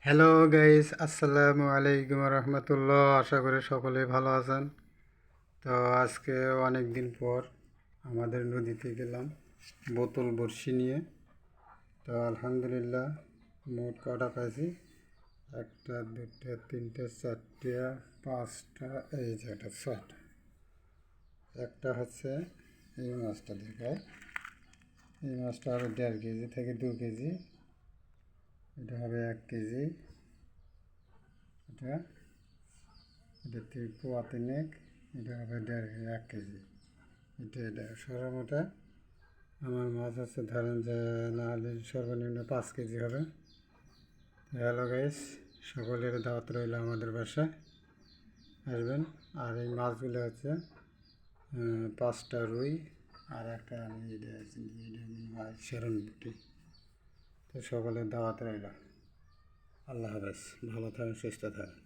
Hello guys, আসসালামু আলাইকুম রহমতুল্লাহ। আশা করি সকলেই ভালো আছেন। তো আজকে অনেক দিন পর আমাদের নদীতে গেলাম বোতল বড়শি নিয়ে। তো আলহামদুলিল্লাহ মোট কটা পাইছি, একটা দুটো তিনটে চারটে পাঁচটা, এই যে একটা ছয়টা। একটা হচ্ছে এই মাছটা দেখায়, এই মাছটা হবে 1.5 কেজি থেকে 2 কেজি, এটা হবে 1 কেজি, এটা এটা পোয়া তিনেক, এটা হবে 1.5 কেজি। এটা সর্বমোটা আমার মাছ হচ্ছে, ধরেন যে না হলে সর্বনিম্ন 5 কেজি হবে। হ্যালো গাইস, সকলের দাওয়াত রইল আমাদের বাসায়, আসবেন। আর এই মাছগুলো হচ্ছে 5টা রুই আর একটা আমি এটা সেরন বুটি। তো সকলের দাওয়াত রইল। আল্লাহ হাফেজ, ভালো থাকেন, সুস্থ থাকেন।